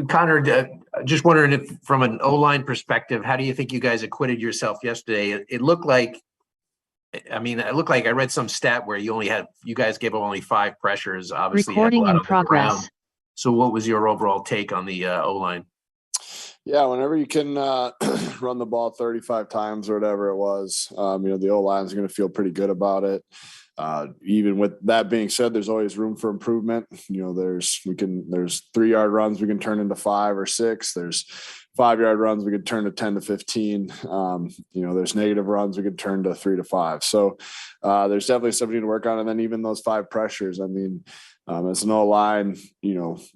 Connor, just wondering if from an O-line perspective, how do you think you guys acquitted yourself yesterday? It looked like, I read some stat where you guys gave up only 5 pressures. Obviously, you had a Recording lot in on the ground. progress. So what was your overall take on the O-line? Yeah, whenever you can run the ball 35 times or whatever it was, the O-line is going to feel pretty good about it. Even with that being said, there's always room for improvement. There's 3-yard runs we can turn into 5 or 6. There's 5-yard runs we could turn to 10 to 15. There's negative runs we could turn to 3 to 5. So there's definitely something to work on. And then even those 5 pressures, as an O-line,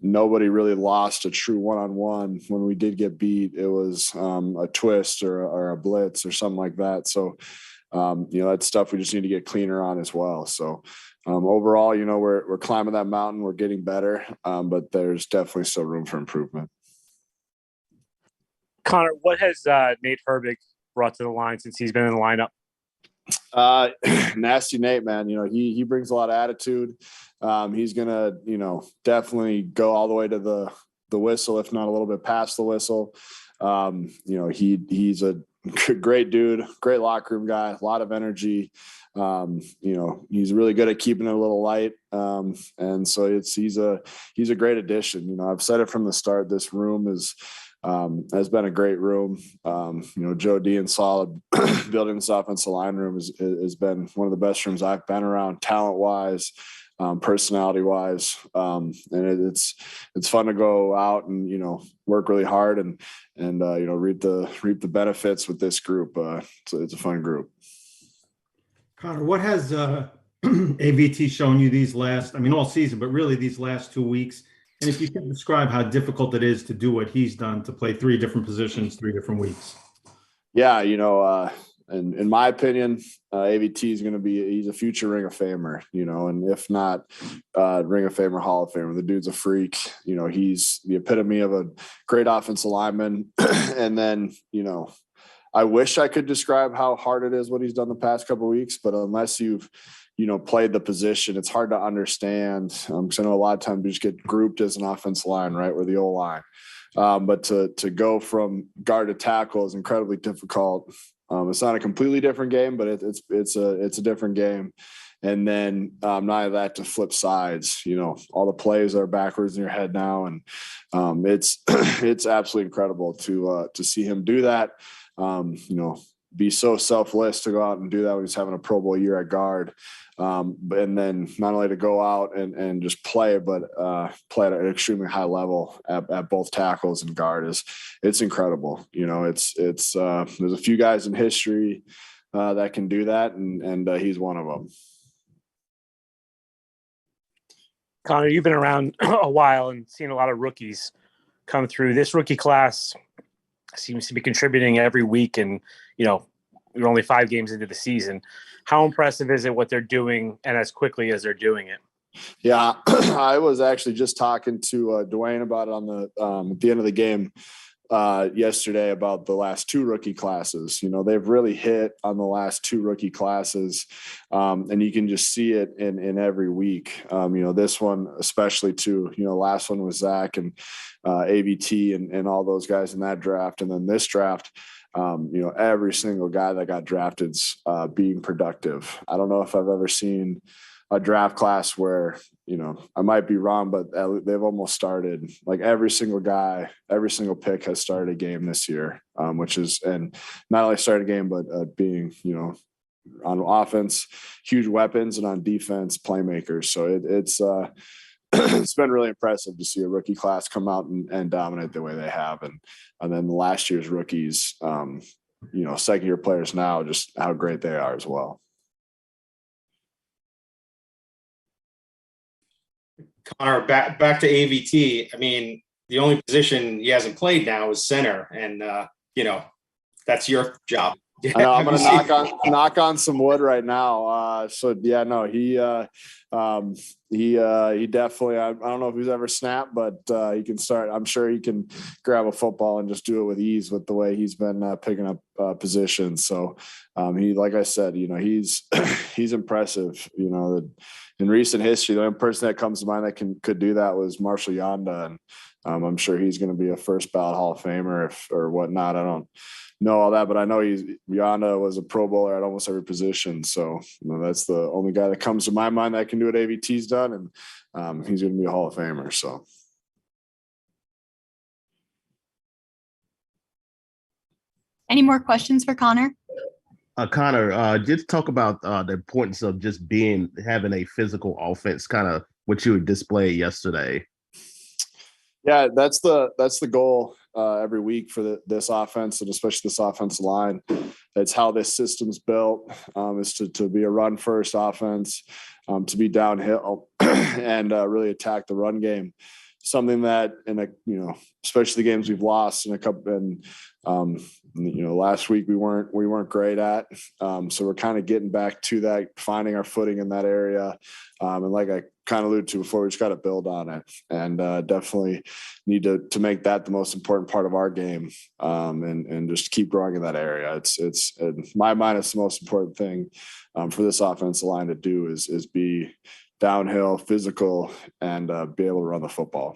nobody really lost a true one-on-one. When we did get beat, it was a twist or a blitz or something like that. So, that's stuff we just need to get cleaner on as well. So overall, we're climbing that mountain. We're getting better, but there's definitely still room for improvement. Connor, what has Nate Herbig brought to the line since he's been in the lineup? Nasty Nate, man. He brings a lot of attitude. He's gonna, definitely go all the way to the whistle, if not a little bit past the whistle. He's a great dude, great locker room guy, a lot of energy. He's really good at keeping it a little light. And so he's a great addition. I've said it from the start. This room has been a great room. Joe D and solid building this offensive line room has been one of the best rooms I've been around, talent wise, personality wise. And it's fun to go out and, work really hard and reap the benefits with this group. It's a fun group. Connor, what has AVT shown you these last, all season, but really these last 2 weeks? And if you can describe how difficult it is to do what he's done, to play 3 different positions, 3 different weeks. Yeah, and in my opinion, AVT is going to he's a future Ring of Famer, and if not Ring of Famer, Hall of Famer. The dude's a freak. He's the epitome of a great offensive lineman. And then, I wish I could describe how hard it is what he's done the past couple of weeks, but unless you've played the position, it's hard to understand. Because I know a lot of times we just get grouped as an offensive line, right? We're the O-line. But to go from guard to tackle is incredibly difficult. It's not a completely different game, but it's a different game. And then not only that, to flip sides, all the plays are backwards in your head now. And it's absolutely incredible to see him do that. Be so selfless to go out and do that when he's having a Pro Bowl year at guard. And then not only to go out and just play, but play at an extremely high level at both tackles and guard it's incredible. There's a few guys in history that can do that. And he's one of them. Connor, you've been around a while and seen a lot of rookies come through. This rookie class seems to be contributing every week, and we're only 5 games into the season. How impressive is it what they're doing, and as quickly as they're doing it? Yeah, I was actually just talking to Dwayne about it on at the end of the game yesterday about the last 2 rookie classes. They've really hit on the last 2 rookie classes, and you can just see it in every week. This one especially too. Last one was Zach and AVT and all those guys in that draft, and then this draft. Every single guy that got drafted's being productive. I don't know if I've ever seen a draft class where, I might be wrong, but they've almost started. Like every single guy, every single pick has started a game this year, and not only started a game, but being, on offense, huge weapons, and on defense, playmakers. So it's been really impressive to see a rookie class come out and dominate the way they have. And then last year's rookies, second year players now, just how great they are as well. Connor, back to AVT. The only position he hasn't played now is center, and that's your job. Yeah, I know I'm have you gonna seen- knock on some wood right now. So yeah, no, he definitely. I don't know if he's ever snapped, but he can start. I'm sure he can grab a football and just do it with ease with the way he's been picking up positions. So he, like I said, he's he's impressive. In recent history, the only person that comes to mind that could do that was Marshall Yanda, and I'm sure he's going to be a first ballot Hall of Famer or whatnot. I don't know all that, but I know Yanda was a Pro Bowler at almost every position. So that's the only guy that comes to my mind that can do what AVT's done, and he's going to be a Hall of Famer. So. Any more questions for Connor? Connor, just talk about the importance of just having a physical offense, kind of what you displayed yesterday. Yeah, that's the goal every week for this offense, and especially this offensive line. That's how this system's built, is to be a run first offense, to be downhill and really attack the run game. Something that especially the games we've lost in a couple, and last week we weren't great at. So we're kind of getting back to that, finding our footing in that area. And like I kind of alluded to before, we just got to build on it, and definitely need to make that the most important part of our game, and just keep growing in that area. It's in my mind, it's the most important thing for this offensive line to do is be downhill, physical, and be able to run the football.